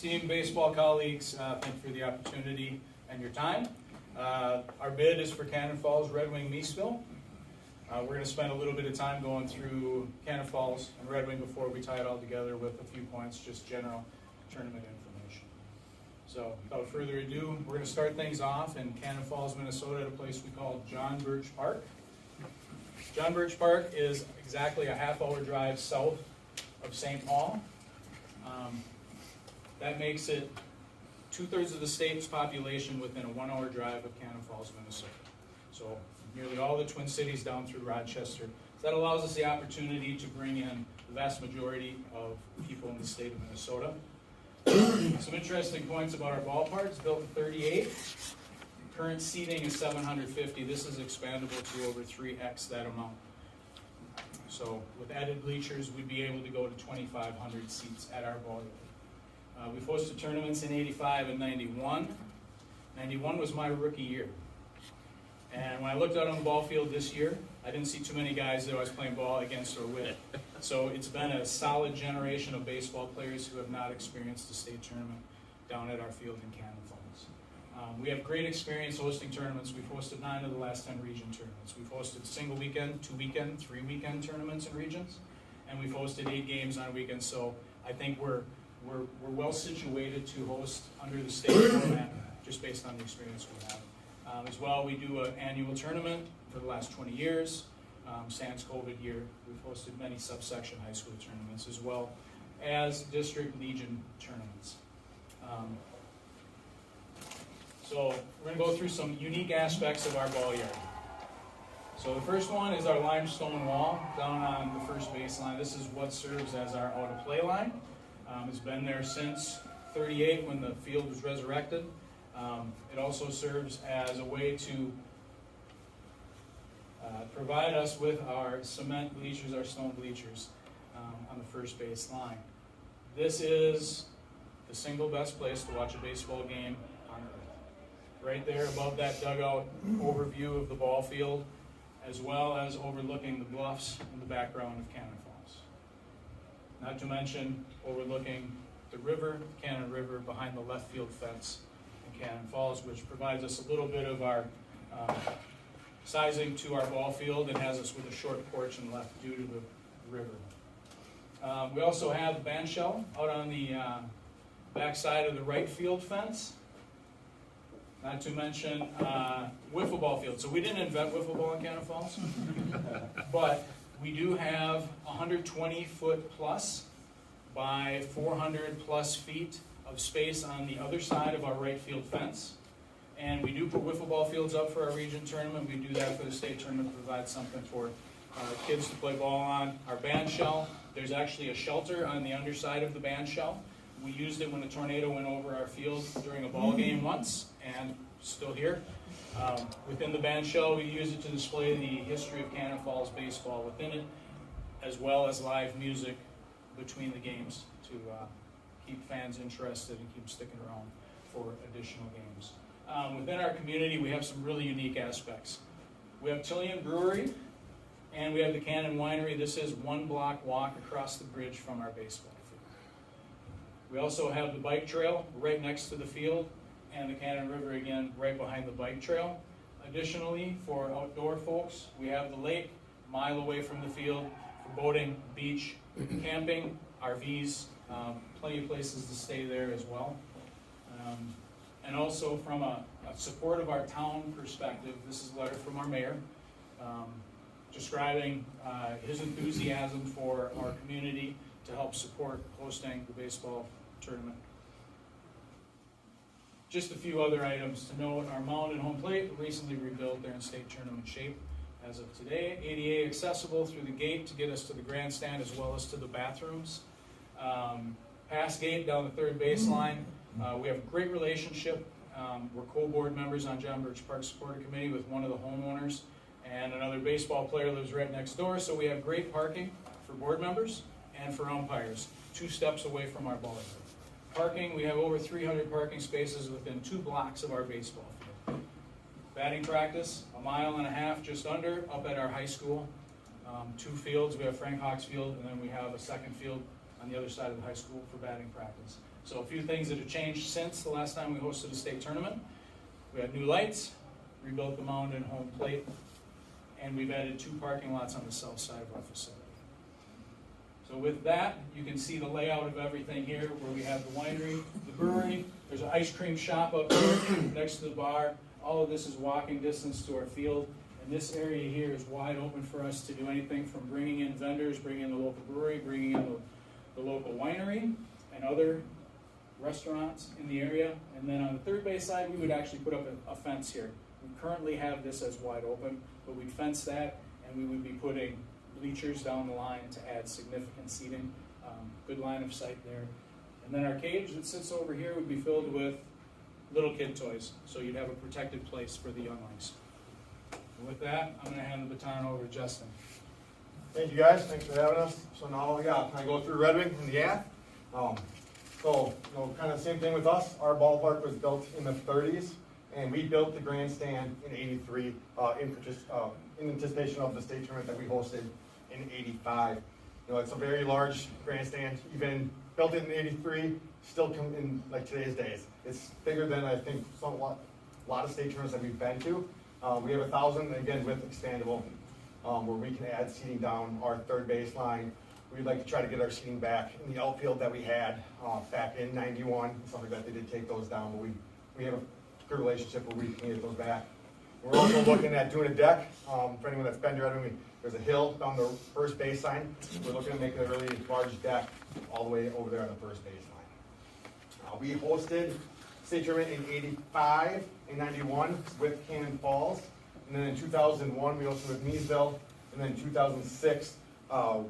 Esteemed baseball colleagues, thank you for the opportunity and your time. Our bid is for Cannon Falls Red Wing Miesville. We're going to spend a little bit of time going through Cannon Falls and Red Wing before we tie it all together with a few points, just general tournament information. So without further ado, we're going to start things off in Cannon Falls, Minnesota at a place we call John Birch Park. John Birch Park is exactly a half-hour drive south of St. Paul. That makes it 2/3 of the state's population within a 1-hour drive of Cannon Falls, Minnesota. So nearly all the Twin Cities down through Rochester. So that allows us the opportunity to bring in the vast majority of people in the state of Minnesota. Some interesting points about our ballpark. It's built in '38. Current seating is 750. This is expandable to over 3x that amount. So with added bleachers, we'd be able to go to 2,500 seats at our ballpark. We've hosted tournaments in '85 and '91. '91 was my rookie year. And when I looked out on the ball field this year, I didn't see too many guys that I was playing ball against or with. So it's been a solid generation of baseball players who have not experienced a state tournament down at our field in Cannon Falls. We have great experience hosting tournaments. We've hosted 9 of the last 10 region tournaments. We've hosted single weekend, 2-weekend, 3-weekend tournaments in regions, and we've hosted 8 games on weekends. So I think we're well situated to host under the state format, just based on the experience we have. As well, we do an annual tournament for the last 20 years. Sans COVID year, we've hosted many subsection high school tournaments, as well as district legion tournaments. So we're going to go through some unique aspects of our ball yard. So the first one is our limestone wall down on the first baseline. This is what serves as our out-of-play line. It's been there since '38 when the field was resurrected. It also serves as a way to provide us with our cement bleachers, our stone bleachers on the first base line. This is the single best place to watch a baseball game on earth. Right there above that dugout overview of the ball field, as well as overlooking the bluffs in the background of Cannon Falls. Not to mention overlooking the river, Cannon River, behind the left field fence in Cannon Falls, which provides us a little bit of our sizing to our ball field and has us with a short porch and left due to the river. We also have the band shell out on the back side of the right field fence. Not to mention wiffle ball field. So we didn't invent wiffle ball in Cannon Falls, but we do have 120 foot plus by 400 plus feet of space on the other side of our right field fence. And we do put wiffle ball fields up for our region tournament. We do that for the state tournament to provide something for kids to play ball on. Our band shell, there's actually a shelter on the underside of the band shell. We used it when a tornado went over our field during a ball game once, and still here. Within the band shell, we use it to display the history of Cannon Falls baseball within it, as well as live music between the games to keep fans interested and keep them sticking around for additional games. Within our community, we have some really unique aspects. We have Tillian Brewery, and we have the Cannon Winery. This is 1 block walk across the bridge from our baseball field. We also have the bike trail right next to the field, and the Cannon River again right behind the bike trail. Additionally, for outdoor folks, we have the lake a mile away from the field for boating, beach, camping, RVs, plenty of places to stay there as well. And also from a support of our town perspective, this is a letter from our mayor describing his enthusiasm for our community to help support hosting the baseball tournament. Just a few other items to note. Our mound and home plate recently rebuilt. They're in state tournament shape as of today. ADA accessible through the gate to get us to the grandstand as well as to the bathrooms. Pass gate down the third baseline. We have a great relationship. We're co-board members on John Birch Park Supporter Committee with one of the homeowners, and another baseball player lives right next door, so we have great parking for board members and for umpires, 2 steps away from our ball field. Parking, we have over 300 parking spaces within 2 blocks of our baseball field. Batting practice, 1.5 miles just under, up at our high school. 2 fields, we have Frank Hawks Field, and then we have a second field on the other side of the high school for batting practice. So a few things that have changed since the last time we hosted a state tournament. We had new lights, rebuilt the mound and home plate, and we've added 2 parking lots on the south side of our facility. So with that, you can see the layout of everything here, where we have the winery, the brewery, there's an ice cream shop up here next to the bar. All of this is walking distance to our field, and this area here is wide open for us to do anything from bringing in vendors, bringing in the local brewery, bringing in the local winery, and other restaurants in the area. And then on the third base side, we would actually put up a fence here. We currently have this as wide open, but we'd fence that, and we would be putting bleachers down the line to add significant seating. Good line of sight there. And then our cage that sits over here would be filled with little kid toys, so you'd have a protected place for the younglings. And with that, I'm going to hand the baton over to Justin. Thank you guys, thanks for having us. So now, I go through Red Wing and the Yath. Kind of same thing with us. Our ballpark was built in the 30s, and we built the grandstand in '83 in anticipation of the state tournament that we hosted in '85. It's a very large grandstand, even built in '83, still come in like today's days. It's bigger than I think a lot of state tournaments that we've been to. We have 1,000, again, with expandable, where we can add seating down our third baseline. We'd like to try to get our seating back in the outfield that we had back in '91. Something that they did take those down, but we have a good relationship where we can get those back. We're also looking at doing a deck. For anyone that's been to Red Wing, there's a hill down the first baseline. We're looking at making a really large deck all the way over there on the first baseline. We hosted state tournament in '85 and '91 with Cannon Falls, and then in 2001 we hosted with Miesville, and then in 2006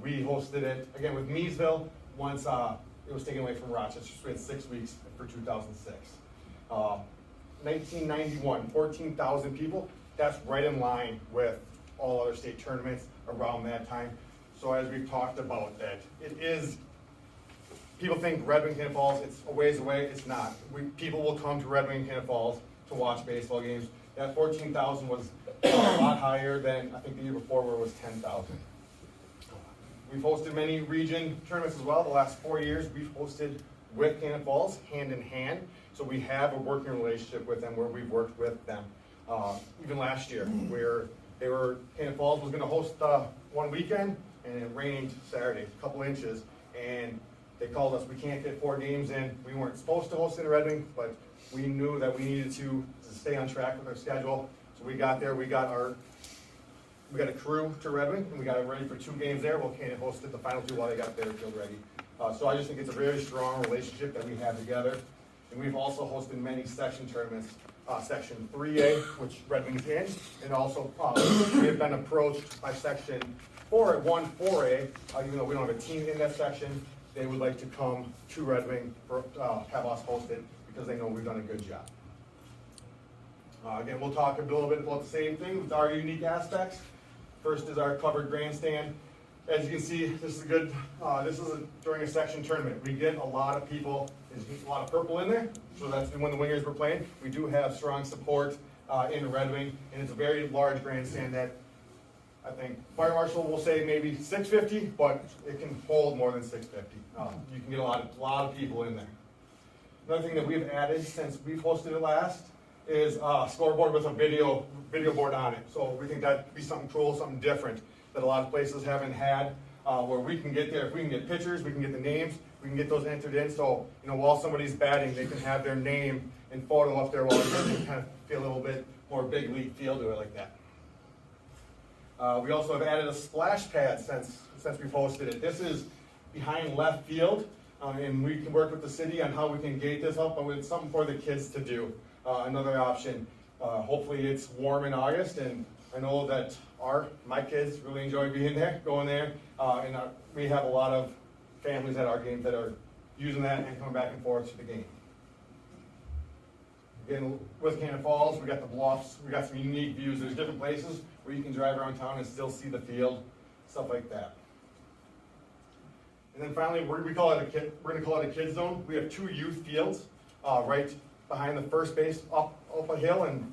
we hosted it again with Miesville once it was taken away from Rochester. So we had 6 weeks for 2006. 1991, 14,000 people. That's right in line with all other state tournaments around that time. So as we've talked about that, it is, people think Red Wing Cannon Falls, it's a ways away. It's not. People will come to Red Wing Cannon Falls to watch baseball games. That 14,000 was a lot higher than I think the year before, where it was 10,000. We've hosted many region tournaments as well. The last 4 years, we've hosted with Cannon Falls, hand in hand. So we have a working relationship with them where we've worked with them. Even last year, where Cannon Falls was going to host one weekend, and it rained Saturday, a couple inches, and they called us. We can't get 4 games in. We weren't supposed to host in Red Wing, but we knew that we needed to stay on track with our schedule. So we got there. We got a crew to Red Wing, and we got it ready for 2 games there. Well, Cannon hosted the final 2 while they got their field ready. So I just think it's a very strong relationship that we have together. And we've also hosted many section tournaments, Section 3A, which Red Wing's in, and also we have been approached by Section 4A, even though we don't have a team in that section. They would like to come to Red Wing for have us host it because they know we've done a good job. Again, we'll talk a little bit about the same thing with our unique aspects. First is our covered grandstand. As you can see, this is good. During a section tournament. We get a lot of people. There's a lot of purple in there, so that's when the Wingers were playing. We do have strong support in Red Wing, and it's a very large grandstand that I think Fire Marshal will say maybe 650, but it can hold more than 650. You can get a lot of people in there. Another thing that we've added since we've hosted it last is a scoreboard with a video board on it. So we think that'd be something cool, something different that a lot of places haven't had, where we can get there. If we can get pictures, we can get the names, we can get those entered in. So while somebody's batting, they can have their name and photo up there while they kind of feel a little bit more big league feel to it like that. We also have added a splash pad since we've hosted it. This is behind left field, and we can work with the city on how we can gate this up, but it's something for the kids to do. Another option. Hopefully it's warm in August, and I know that my kids really enjoy being there, going there, and we have a lot of families at our games that are using that and coming back and forth to the game. Again, with Cannon Falls, we got the bluffs, we got some unique views. There's different places where you can drive around town and still see the field, stuff like that. And then finally, we're going to call it a kids zone. We have 2 youth fields right behind the first base, up a hill, and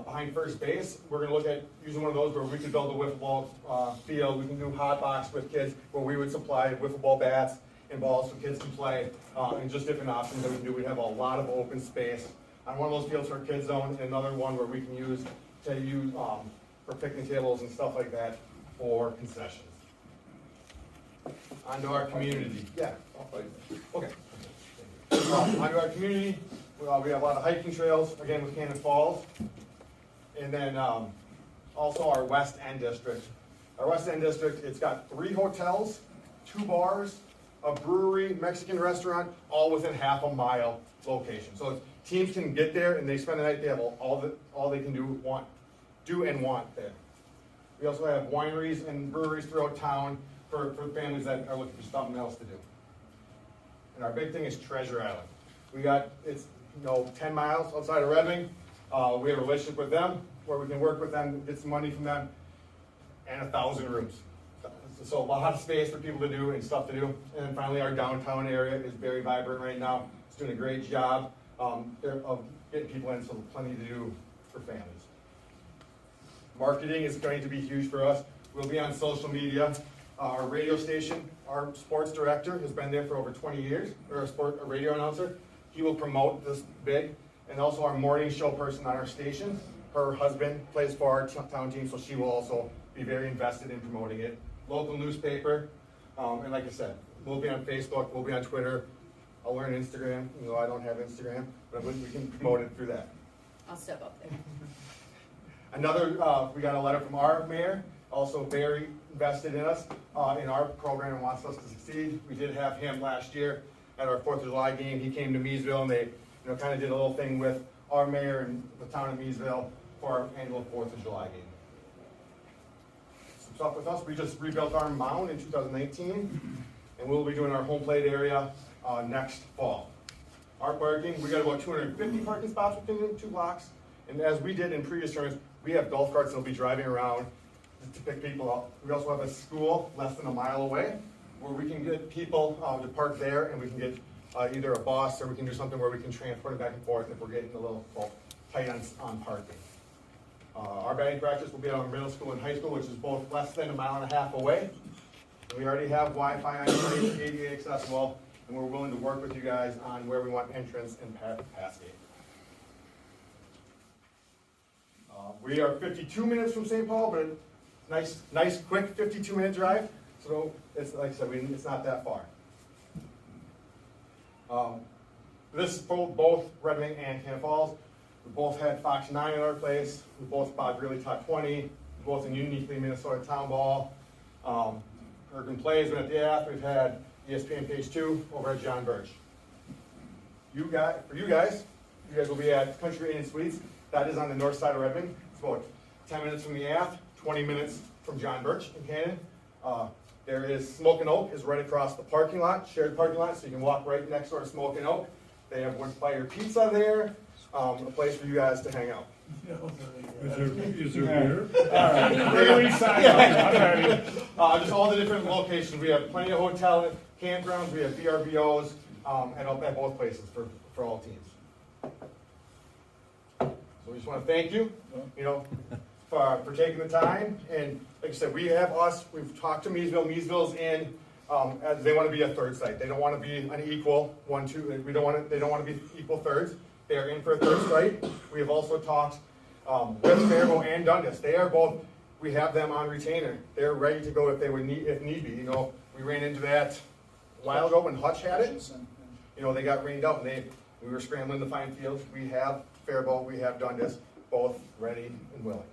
behind first base. We're going to look at using one of those where we could build a wiffle ball field. We can do hot box with kids where we would supply wiffle ball bats and balls so kids can play, and just different options that we can do. We have a lot of open space on one of those fields for kids zone, and another one where we can use for picnic tables and stuff like that for concessions. Onto our community. Yeah. Okay. Onto our community, we have a lot of hiking trails, again with Cannon Falls. And then also our West End district. Our West End district, it's got 3 hotels, 2 bars, a brewery, Mexican restaurant, all within half a mile location. So teams can get there and they spend the night, they have all they can do and want there. We also have wineries and breweries throughout town for families that are looking for something else to do. And our big thing is Treasure Island. It's 10 miles outside of Red Wing. We have a relationship with them where we can work with them, get some money from them, and 1,000 rooms. So a lot of space for people to do and stuff to do. And then finally, our downtown area is very vibrant right now. It's doing a great job of getting people in, so plenty to do for families. Marketing is going to be huge for us. We'll be on social media. Our radio station, our sports director has been there for over 20 years, or a radio announcer. He will promote this big. And also our morning show person on our station. Her husband plays for our town team, so she will also be very invested in promoting it. Local newspaper, and like I said, we'll be on Facebook, we'll be on Twitter. I'll learn Instagram, I don't have Instagram, but we can promote it through that. I'll step up there. We got a letter from our mayor, also very invested in us, in our program and wants us to succeed. We did have him last year at our 4th of July game. He came to Miesville and they kind of did a little thing with our mayor and the town of Miesville for our annual 4th of July game. Some stuff with us, we just rebuilt our mound in 2019, and we'll be doing our home plate area next fall. Our parking, we got about 250 parking spots within 2 blocks, and as we did in previous terms, we have golf carts that'll be driving around to pick people up. We also have a school less than a mile away, where we can get people to park there, and we can get either a bus, or we can do something where we can transport it back and forth if we're getting a little tight on parking. Our batting practice will be at our middle school and high school, which is both less than a mile and a half away. And we already have Wi-Fi on site, ADA accessible, and we're willing to work with you guys on where we want entrance and pass gate. We are 52 minutes from St. Paul, but nice quick 52-minute drive. So it's like I said, it's not that far. This is for both Red Wing and Cannon Falls. We both had Fox 9 in our place. We both fought really top 20. We both in uniquely Minnesota Town Ball. Urban Plays been at the Ath. We've had ESPN Page 2 over at John Birch. You guys will be at Country Inn and Suites. That is on the north side of Red Wing. It's about 10 minutes from the Ath, 20 minutes from John Birch in Cannon. There is Smoke and Oak is right across the parking lot, shared parking lot, so you can walk right next door to Smoke and Oak. They have wood fire pizza there, a place for you guys to hang out. Is there beer? Just all the different locations. We have plenty of hotel campgrounds, we have VRBOs, at both places for all teams. So we just want to thank you, for taking the time. And like I said, we've talked to Miesville. Miesville's in, they want to be a third site. They don't want to be an equal 1-2. They don't want to be equal thirds. They are in for a third site. We have also talked with Faribault and Dundas. They are both. We have them on retainer. They're ready to go if need be. We ran into that a while ago when Hutch had it. They got rained out and we were scrambling to find fields. We have Faribault, we have Dundas, both ready and willing.